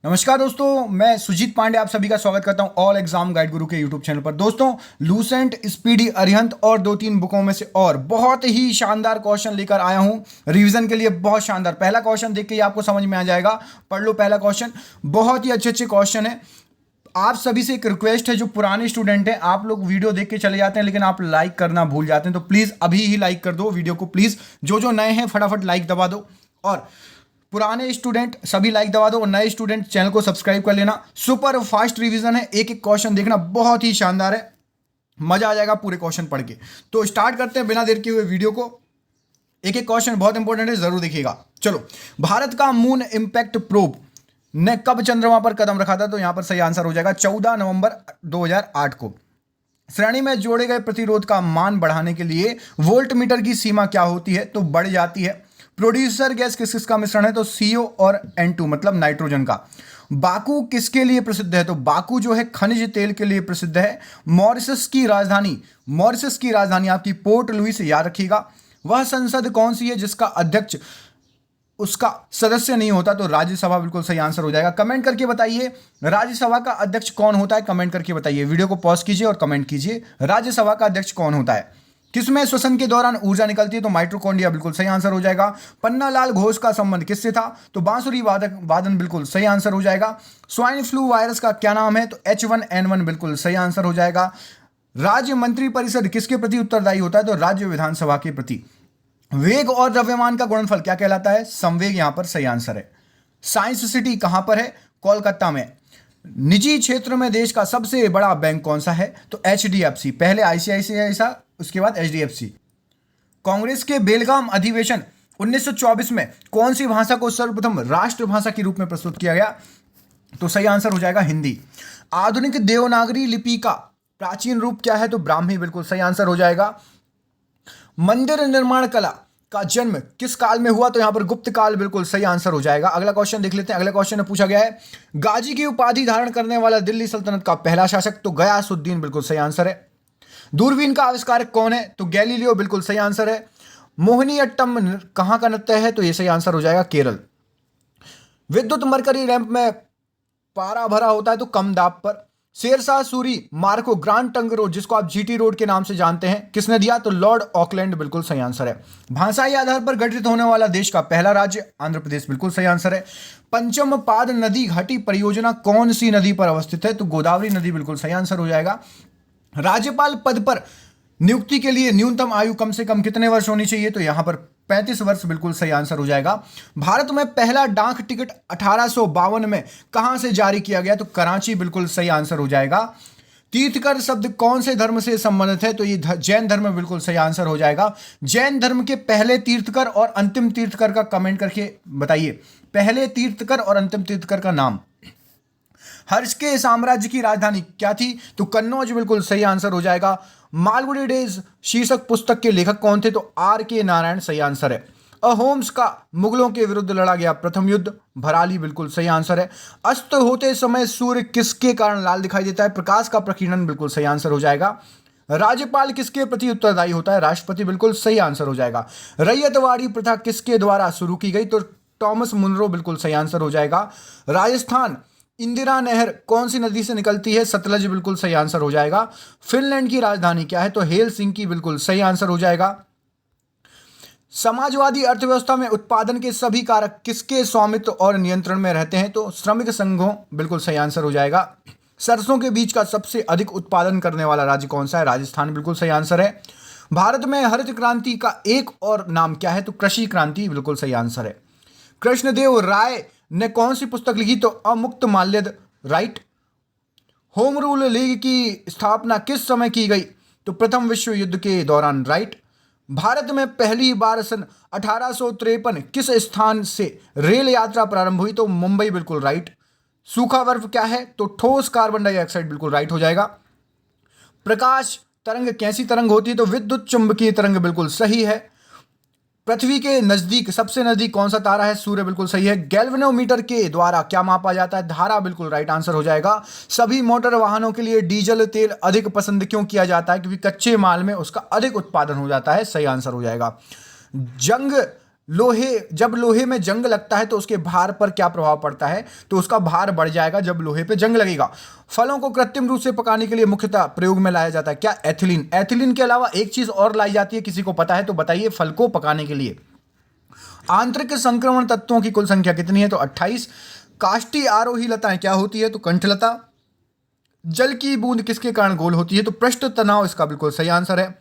नमस्कार दोस्तों, मैं सुजीत पांडे आप सभी का स्वागत करता हूं ऑल एग्जाम गाइड गुरु के यूट्यूब चैनल पर। दोस्तों, लूसेंट, स्पीडी, अरिहंत और दो तीन बुकों में से और बहुत ही शानदार क्वेश्चन लेकर आया हूं रिवीजन के लिए। बहुत शानदार पहला क्वेश्चन देख के ही आपको समझ में आ जाएगा। पढ़ लो पहला क्वेश्चन, बहुत ही अच्छे अच्छे क्वेश्चन है। आप सभी से एक रिक्वेस्ट है, जो पुराने स्टूडेंट हैं, आप लोग वीडियो देख के चले जाते हैं लेकिन आप लाइक करना भूल जाते हैं, तो प्लीज़ अभी ही लाइक कर दो वीडियो को। प्लीज़ जो नए हैं फटाफट लाइक दबा दो, और पुराने स्टूडेंट सभी लाइक दबा दो, और नए स्टूडेंट चैनल को सब्सक्राइब कर लेना। सुपर फास्ट रिवीजन है, एक एक क्वेश्चन देखना, बहुत ही शानदार है, मजा आ जाएगा पूरे क्वेश्चन पढ़ के। तो स्टार्ट करते हैं बिना देर किए हुए वीडियो को। एक एक क्वेश्चन बहुत इंपॉर्टेंट है, जरूर देखिएगा। चलो, भारत का मून इंपैक्ट प्रोब ने कब चंद्रमा पर कदम रखा था? तो यहां पर सही आंसर हो जाएगा 14 नवंबर 2008 को। श्रेणी में जोड़े गए प्रतिरोध का मान बढ़ाने के लिए वोल्ट मीटर की सीमा क्या होती है? तो बढ़ जाती है। प्रोड्यूसर गैस किस किस का मिश्रण है? तो CO और N2 मतलब नाइट्रोजन का। बाकू किसके लिए प्रसिद्ध है? तो बाकू जो है खनिज तेल के लिए प्रसिद्ध है। मॉरिशस की राजधानी आपकी पोर्ट लुइस, याद रखिएगा। वह संसद कौन सी है जिसका अध्यक्ष उसका सदस्य नहीं होता? तो राज्यसभा बिल्कुल सही आंसर हो जाएगा। कमेंट करके बताइए राज्यसभा का अध्यक्ष कौन होता है, कमेंट करके बताइए। वीडियो को पॉज कीजिए और कमेंट कीजिए, राज्यसभा का अध्यक्ष कौन होता है। किसमें श्वसन के दौरान ऊर्जा निकलती है? तो माइटोकॉन्ड्रिया, बिल्कुल सही आंसर हो जाएगा। पन्नालाल घोष का संबंध किससे था? तो बांसुरी वादन, बिल्कुल सही आंसर हो जाएगा। स्वाइन फ्लू वायरस का क्या नाम है? तो H1N1, बिल्कुल सही आंसर हो जाएगा। राज्य मंत्री परिषद किसके प्रति उत्तरदायी होता है? तो राज्य विधानसभा के प्रति। वेग और द्रव्यमान का गुणनफल क्या कहलाता है? संवेग, यहां पर सही आंसर है। साइंस सिटी कहां पर है? कोलकाता में। निजी क्षेत्र में देश का सबसे बड़ा बैंक कौन सा है? तो HDFC, पहले ICICI था, उसके बाद HDFC। कांग्रेस के बेलगाम अधिवेशन 1924 में कौन सी भाषा को सर्वप्रथम राष्ट्रभाषा के रूप में प्रस्तुत किया गया? तो सही आंसर हो जाएगा हिंदी। आधुनिक देवनागरी लिपि का प्राचीन रूप क्या है? तो ब्राह्मी, बिल्कुल सही आंसर हो जाएगा। मंदिर निर्माण कला का जन्म किस काल में हुआ? तो यहां पर गुप्त काल, बिल्कुल सही आंसर हो जाएगा। अगला क्वेश्चन देख लेते हैं। अगले क्वेश्चन में पूछा गया है, गाजी की उपाधि धारण करने वाला दिल्ली सल्तनत का पहला शासक? तो गयासुद्दीन, बिल्कुल सही आंसर है। दूरबीन का आविष्कारक कौन है? तो गैलीलियो, बिल्कुल सही आंसर है। मोहिनीअट्टम कहां का नृत्य है? तो यह सही आंसर हो जाएगा केरल। विद्युत मरकरी रैंप में पारा भरा होता है तो कम दाब पर। शेरशाह सूरी मार्ग को ग्रांड टंग रोड, जिसको आप GT रोड के नाम से जानते हैं, किसने दिया? तो लॉर्ड ऑकलैंड, बिल्कुल सही आंसर है। भाषाई आधार पर गठित होने वाला देश का पहला राज्य? आंध्र प्रदेश, बिल्कुल सही आंसर है। पंचम पाद नदी घाटी परियोजना कौन सी नदी पर अवस्थित है? तो गोदावरी नदी, बिल्कुल सही आंसर हो जाएगा। राज्यपाल पद पर नियुक्ति के लिए न्यूनतम आयु कम से कम कितने वर्ष होनी चाहिए? तो यहां पर 35 वर्ष, बिल्कुल सही आंसर हो जाएगा। भारत में पहला डाक टिकट 1852 में कहां से जारी किया गया? तो कराची, बिल्कुल सही आंसर हो जाएगा। तीर्थकर शब्द कौन से धर्म से संबंधित है? तो ये जैन धर्म, बिल्कुल सही आंसर हो जाएगा। जैन धर्म के पहले तीर्थकर और अंतिम तीर्थकर का कमेंट करके बताइए, पहले तीर्थकर और अंतिम तीर्थकर का नाम। हर्ष के साम्राज्य की राजधानी क्या थी? तो कन्नौज, बिल्कुल सही आंसर हो जाएगा। मालगुडी डेज शीर्षक पुस्तक के लेखक कौन थे? तो RK नारायण, सही आंसर है। अहोम्स का मुगलों के विरुद्ध लड़ा गया प्रथम युद्ध? भराली, बिल्कुल सही आंसर है। अस्त होते समय सूर्य किसके कारण लाल दिखाई देता है? प्रकाश का प्रकीर्णन, बिल्कुल सही आंसर हो जाएगा। राज्यपाल किसके प्रति उत्तरदायी होता है? राष्ट्रपति, बिल्कुल सही आंसर हो जाएगा। रैयतवाड़ी प्रथा किसके द्वारा शुरू की गई? तो टॉमस मुनरो, बिल्कुल सही आंसर हो जाएगा। राजस्थान इंदिरा नहर कौन सी नदी से निकलती है? सतलज, बिल्कुल सही आंसर हो जाएगा। फिनलैंड की राजधानी क्या है? तो हेलसिंकी, बिल्कुल सही आंसर हो जाएगा। समाजवादी अर्थव्यवस्था में उत्पादन के सभी कारक किसके स्वामित्व और नियंत्रण में रहते हैं? तो श्रमिक संघों, बिल्कुल सही आंसर हो जाएगा। सरसों के बीज का सबसे अधिक उत्पादन करने वाला राज्य कौन सा है? राजस्थान, बिल्कुल सही आंसर है। भारत में हरित क्रांति का एक और नाम क्या है? तो कृषि क्रांति, बिल्कुल सही आंसर है। कृष्णदेव राय ने कौन सी पुस्तक लिखी? तो अमुक्त माल्यद, राइट। होम रूल लीग की स्थापना किस समय की गई? तो प्रथम विश्व युद्ध के दौरान, राइट। भारत में पहली बार सन 1853 किस स्थान से रेल यात्रा प्रारंभ हुई? तो मुंबई, बिल्कुल राइट। सूखा बर्फ क्या है? तो ठोस कार्बन डाइऑक्साइड, बिल्कुल राइट हो जाएगा। प्रकाश तरंग कैसी तरंग होती है? तो विद्युत चुंबकीय तरंग, बिल्कुल सही है। पृथ्वी के नजदीक सबसे नजदीक कौन सा तारा है? सूर्य, बिल्कुल सही है। गैल्वेनोमीटर के द्वारा क्या मापा जाता है? धारा, बिल्कुल राइट आंसर हो जाएगा। सभी मोटर वाहनों के लिए डीजल तेल अधिक पसंद क्यों किया जाता है? क्योंकि कच्चे माल में उसका अधिक उत्पादन हो जाता है, सही आंसर हो जाएगा। जंग जब लोहे में जंग लगता है तो उसके भार पर क्या प्रभाव पड़ता है? तो उसका भार बढ़ जाएगा जब लोहे पे जंग लगेगा। फलों को कृत्रिम रूप से पकाने के लिए मुख्यतः प्रयोग में लाया जाता है क्या? एथिलीन। एथिलीन के अलावा एक चीज और लाई जाती है, किसी को पता है तो बताइए, फल को पकाने के लिए। आंतरिक संक्रमण तत्वों की कुल संख्या कितनी है? तो 28। काष्ठी आरोही लताएं क्या होती है? तो कंठलता। जल की बूंद किसके कारण गोल होती है? तो पृष्ठ तनाव इसका बिल्कुल सही आंसर है।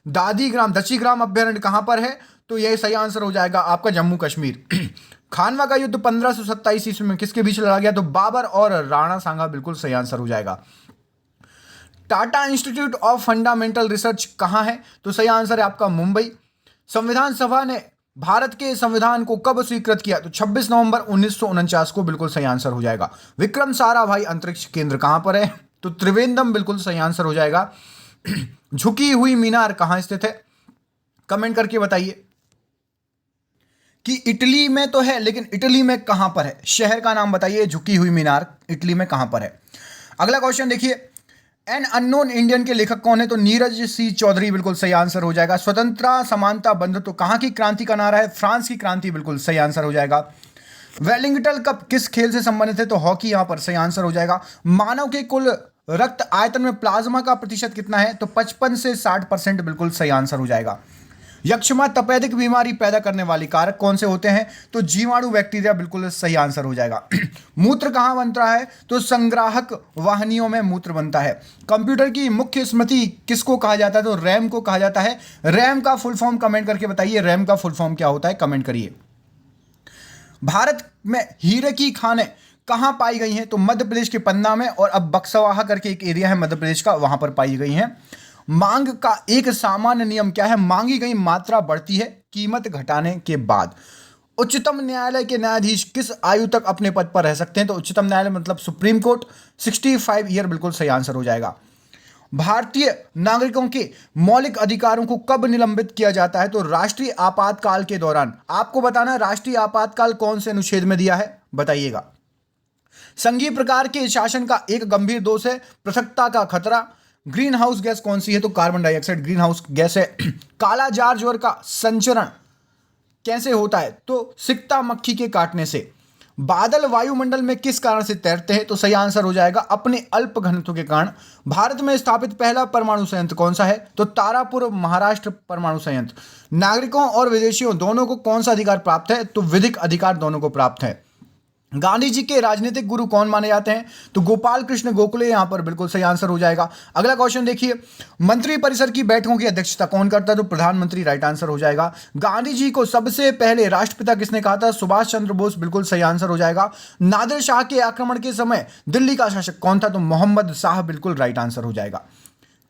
दशीग्राम अभ्यारण्य कहां पर है? तो यह सही आंसर हो जाएगा आपका जम्मू कश्मीर। खानवा का युद्ध 1527 ईस्वी में किसके बीच लड़ा गया? तो बाबर और राणा सांगा बिल्कुल सही आंसर हो जाएगा। Tata institute of fundamental research कहां है? तो सही आंसर है आपका मुंबई। संविधान सभा ने भारत के संविधान को कब स्वीकृत किया? तो 26 नवंबर 1949 को बिल्कुल सही आंसर हो जाएगा। विक्रम साराभाई अंतरिक्ष केंद्र कहां पर है? तो त्रिवेंद्रम बिल्कुल सही आंसर हो जाएगा। झुकी हुई मीनार कहां स्थित है? कमेंट करके बताइए कि इटली में तो है, लेकिन इटली में कहां पर है? शहर का नाम बताइए। झुकी हुई मीनार इटली में कहां पर है? अगला क्वेश्चन देखिए, एन अननोन इंडियन के लेखक कौन है? तो नीरज सी चौधरी बिल्कुल सही आंसर हो जाएगा। स्वतंत्रता समानता बंधुत्व कहां की क्रांति का नारा है? फ्रांस की क्रांति बिल्कुल सही आंसर हो जाएगा। वेलिंगटन कप किस खेल से संबंधित है? तो हॉकी यहां पर सही आंसर हो जाएगा। मानव के कुल रक्त आयतन में प्लाज्मा का प्रतिशत कितना है? तो 55 से 60% बिल्कुल सही आंसर हो जाएगा। यक्षमा तपेदिक बीमारी पैदा करने वाली कारक कौन से होते हैं? तो जीवाणु बैक्टीरिया बिल्कुल सही आंसर हो जाएगा। मूत्र कहां बनता है? तो संग्राहक वाहिनियों में मूत्र बनता है। कंप्यूटर की मुख्य स्मृति किसको कहा जाता है? तो रैम को कहा जाता है। रैम का फुल फॉर्म कमेंट करके बताइए, रैम का फुल फॉर्म क्या होता है? कमेंट करिए। भारत में हीरे की खानें कहां पाई गई हैं? तो मध्य प्रदेश के पन्ना में, और अब बक्सवाहा करके एक एरिया है मध्य प्रदेश का, वहां पर पाई गई हैं। मांग का एक सामान्य नियम क्या है? मांगी गई मात्रा बढ़ती है कीमत घटाने के बाद। उच्चतम न्यायालय के न्यायाधीश किस आयु तक अपने पद पर रह सकते हैं? तो उच्चतम न्यायालय मतलब सुप्रीम कोर्ट 65 ईयर बिल्कुल सही आंसर हो जाएगा। भारतीय नागरिकों के मौलिक अधिकारों को कब निलंबित किया जाता है? तो राष्ट्रीय आपातकाल के दौरान। आपको बताना है राष्ट्रीय आपातकाल कौन से अनुच्छेद में दिया है, बताइएगा। संघीय प्रकार के शासन का एक गंभीर दोष है पृथकता का खतरा। ग्रीन हाउस गैस कौन सी है? तो carbon dioxide green house gas है। काला जार ज्वर का संचरण कैसे होता है? तो सिकता मक्खी के काटने से। बादल वायुमंडल में किस कारण से तैरते हैं? तो सही आंसर हो जाएगा अपने अल्प घनत्व के कारण। भारत में स्थापित पहला परमाणु संयंत्र कौन सा है? तो तारापुर महाराष्ट्र परमाणु संयंत्र। नागरिकों और विदेशियों दोनों को कौन सा अधिकार प्राप्त है? तो विधिक अधिकार दोनों को प्राप्त है। गांधी जी के राजनीतिक गुरु कौन माने जाते हैं? तो गोपाल कृष्ण गोखले यहां पर बिल्कुल सही आंसर हो जाएगा। अगला क्वेश्चन देखिए, मंत्री परिषद की बैठकों की अध्यक्षता कौन करता है? तो प्रधानमंत्री राइट आंसर हो जाएगा। गांधी जी को सबसे पहले राष्ट्रपिता किसने कहा था? सुभाष चंद्र बोस बिल्कुल सही आंसर हो जाएगा। नादिर शाह के आक्रमण के समय दिल्ली का शासक कौन था? तो मोहम्मद शाह बिल्कुल राइट आंसर हो जाएगा।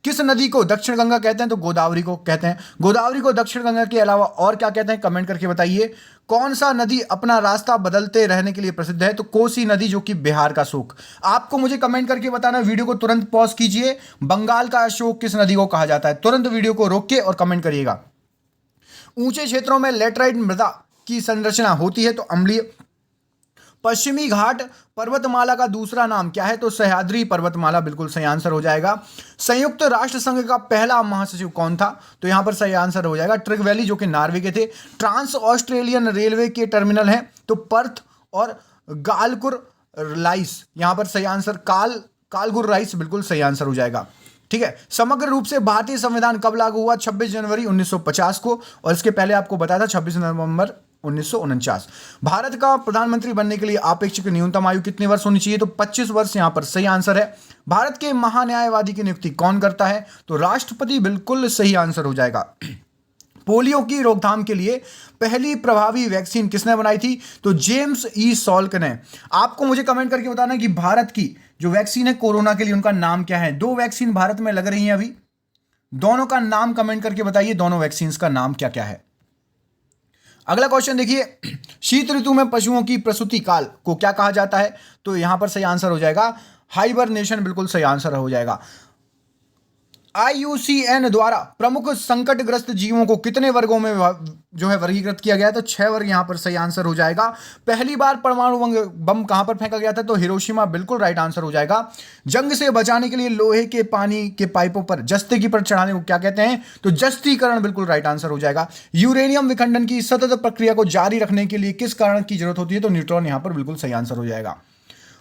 किस नदी को दक्षिण गंगा कहते हैं? तो गोदावरी को कहते हैं। गोदावरी को दक्षिण गंगा के अलावा और क्या कहते हैं? कमेंट करके बताइए। कौन सा नदी अपना रास्ता बदलते रहने के लिए प्रसिद्ध है? तो कोसी नदी, जो कि बिहार का शोक। आपको मुझे कमेंट करके बताना, वीडियो को तुरंत पॉज कीजिए। बंगाल का अशोक किस नदी को कहा जाता है? तुरंत वीडियो को रोक के और कमेंट करिएगा। ऊंचे क्षेत्रों में लेटराइट मृदा की संरचना होती है, तो अम्लीय। पश्चिमी घाट पर्वतमाला का दूसरा नाम क्या है? तो सह्याद्री पर्वतमाला बिल्कुल सही आंसर हो जाएगा। संयुक्त राष्ट्र संघ का पहला महासचिव कौन था? तो यहां पर सही आंसर हो जाएगा ट्रिग वैली, जो कि नॉर्वे के थे। ट्रांस ऑस्ट्रेलियन रेलवे के टर्मिनल हैं, तो पर्थ और गालकुर लाइस। यहां पर सही आंसर कालगुर राइस बिल्कुल सही आंसर हो जाएगा। ठीक है। समग्र रूप से भारतीय संविधान कब लागू हुआ? 26 जनवरी 1950 को, और इसके पहले आपको बताया था 26 नवंबर 1949। भारत का प्रधानमंत्री बनने के लिए अपेक्षित न्यूनतम आयु कितने वर्ष होनी चाहिए? तो 25 वर्ष यहां पर सही आंसर है। भारत के महान्यायवादी की नियुक्ति कौन करता है? तो राष्ट्रपति बिल्कुल सही आंसर हो जाएगा। पोलियो की रोकथाम के लिए पहली प्रभावी वैक्सीन किसने बनाई थी? तो जेम्स ई सॉल्क ने। आपको मुझे कमेंट करके बताना कि भारत की जो वैक्सीन है कोरोना के लिए, उनका नाम क्या है? 2 वैक्सीन भारत में लग रही हैं अभी, दोनों का नाम कमेंट करके बताइए, दोनों वैक्सीन का नाम क्या क्या है। अगला क्वेश्चन देखिए, शीत ऋतु में पशुओं की प्रसूति काल को क्या कहा जाता है? तो यहां पर सही आंसर हो जाएगा हाइबरनेशन, बिल्कुल सही आंसर हो जाएगा। IUCN द्वारा प्रमुख संकटग्रस्त जीवों को कितने वर्गों में जो है वर्गीकृत किया गया है? तो 6 वर्ग यहां पर सही आंसर हो जाएगा। पहली बार परमाणु बम कहां पर फेंका गया था? तो हिरोशिमा बिल्कुल राइट आंसर हो जाएगा। जंग से बचाने के लिए लोहे के पानी के पाइपों पर जस्ते पर चढ़ाने को क्या कहते हैं? तो जस्तीकरण बिल्कुल राइट आंसर हो जाएगा। यूरेनियम विखंडन की सतत प्रक्रिया को जारी रखने के लिए किस कारण की जरूरत होती है? तो न्यूट्रॉन यहां पर बिल्कुल सही आंसर हो जाएगा।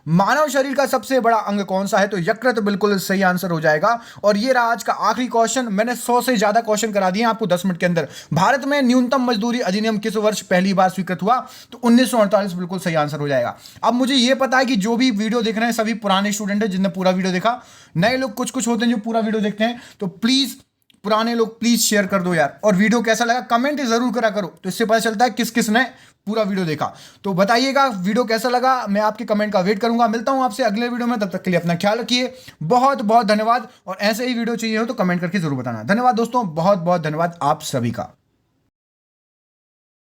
मानव शरीर का सबसे बड़ा अंग कौन सा है? तो यकृत बिल्कुल सही आंसर हो जाएगा। और ये रहा आज का आखिरी क्वेश्चन। मैंने 100 से ज्यादा क्वेश्चन करा दिए आपको 10 मिनट के अंदर। भारत में न्यूनतम मजदूरी अधिनियम किस वर्ष पहली बार स्वीकृत हुआ? तो 1948 बिल्कुल सही आंसर हो जाएगा। अब मुझे ये पता है कि जो भी वीडियो देख रहे हैं सभी पुराने स्टूडेंट है जिनने पूरा वीडियो देखा। नए लोग कुछ कुछ होते हैं जो पूरा वीडियो देखते हैं, तो प्लीज पुराने लोग प्लीज शेयर कर दो यार। और वीडियो कैसा लगा कमेंट जरूर करा करो, तो इससे पता चलता है किस किस ने पूरा वीडियो देखा। तो बताइएगा वीडियो कैसा लगा, मैं आपके कमेंट का वेट करूंगा। मिलता हूं आपसे अगले वीडियो में, तब तक के लिए अपना ख्याल रखिए। बहुत बहुत धन्यवाद। और ऐसे ही वीडियो चाहिए हो तो कमेंट करके जरूर बताना। धन्यवाद दोस्तों, बहुत बहुत धन्यवाद आप सभी का।